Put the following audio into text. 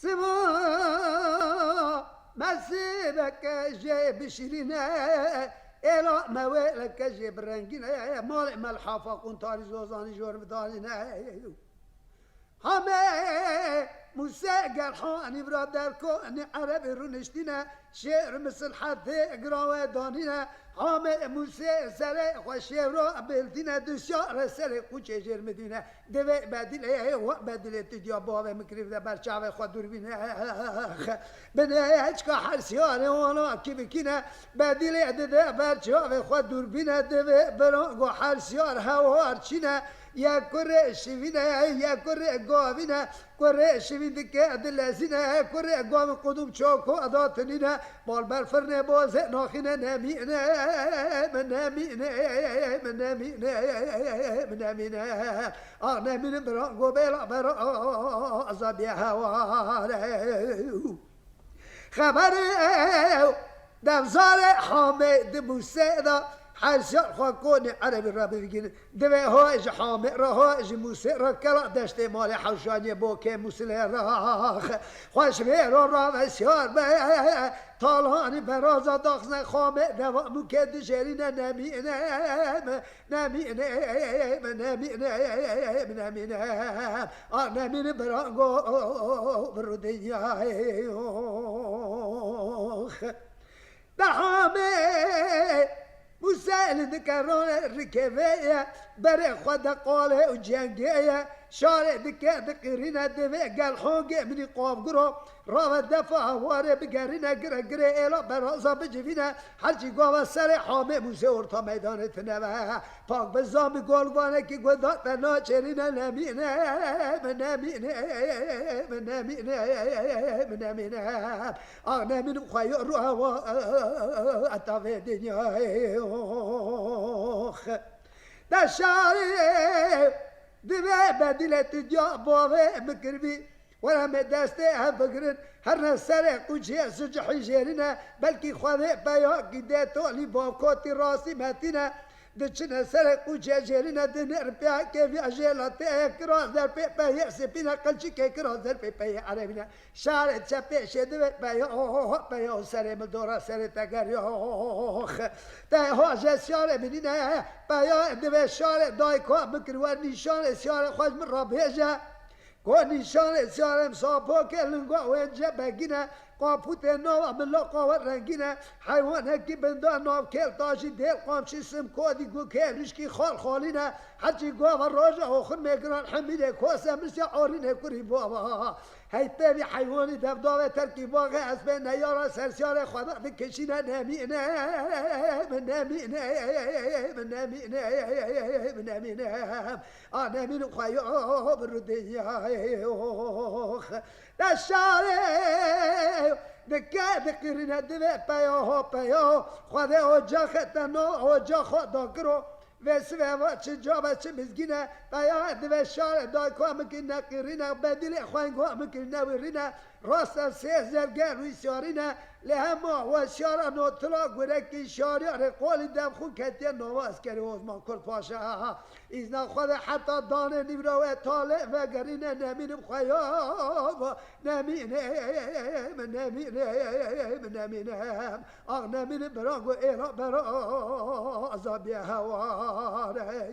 سما مسيبك جاي بشرينا إلا موالك جاي برنجينا مال ملحفة كنت تاري زوزاني جور بدانينا همه موسى قال حاني برادر كوني عربي رونشتنا شعر مثل حتى اقراوه دانينا همه موسى سره خوشيرو بلتنا دشار سره خوچه جرمدينا دوه بدل و بدل تجابه مكريف ده برچاوه خود دوربينه بنه هچكا حرسيانه وانا كي بكينا بدل ده برچاوه خود دوربينه دوه برانگو حرسيان هوار چينه يا كره شوينه يا كره قاوينه كره شوين دكه دلزينه كره قاوين قدوم چوكو اداتنينه بال برفرنه باز ناخينه نمينه من نمينه من نمينه من نمينه نمينه برانگو بلا برا عذاب هواره خبره دفزار حامد موسى دا حرسيان خاكوني عربي رابي بيجين دوه هاج حامد را هاج موسى را كلا دشت مال حوشاني بوكي موسى راخ خوش بيرو را مسيار بيه طالاني برازا داخزن خامد دوا مكد جرينا نمينه نمينه نمينه نمينه نمينه برانگو برو دنيا دحامي مسائل ذكرون الركبية بري خد قاله وجنجية شارع دكا ذكرنا دفع قال حوقي مني قوم قرو رابا دفع واري بقرنا قرى قرى إلا برازا بجفينا حرشي قوة سري حامي موسى ورطا ميدان تنبا فاق بزامي قول كي قدات ناچرنا نمينا من نمينا من نمينا من نمينا أغنى من خير روها أتافي دنيا ده شاري دماء بدلة تجابه مكربي ولا مدسته هم فكرن هرنا سرق وجه سجح جيرنا بلكي خذ بيا قداتو لباكوتي راسي ماتنا دچنا سرق وجه جيرنا دنر بيا كيف اجلات كراس در بيا سبينا قلچي كراس در بيا عربنا شارع چپه شده بيا سر مدورا سر تگريو ده ها شارع بنينا بيا دو شارع دايكو مكروان نشان شارع خوش من رابهجا کو نشان سیارم ساپا که لنگا وینجا بگینه قاپوت نو ملا قاوت رنگینه حیوانه که بنده ناو کل تاشی دل قامشی سم کودی گو کلش کی خال خالینه حچی گاو راجع آخر میگران حمیده کوسه مرسی عارینه کری بابا هیته بی حیوانی دفداوه ترکیباغه از بین نیارا سرسیار خدا بکشینه نمینه من نمینه من نمینه من نمینه نمینه خواهی برو دنیا دشاره دکه دقیرینه دوه پیا خدا اجا خطنو اجا خدا کرو وسوه و چه جا چه مزگینه بیا دوه شار دای که ممکن نقیرینه بدیل خوان که ممکن نویرینه راست سه زرگر روی شارینه لهما و شار نوتلا گرکی شاریار قولی دم خون کتی نواز کری وزمان کل پاشا ایزنا خود حتی دانه نیبرو طالع و گرینه نمینم خیاب نمینه من نمینه من نمینه آغ نمینه برانگو ایرا برا عذابی هواره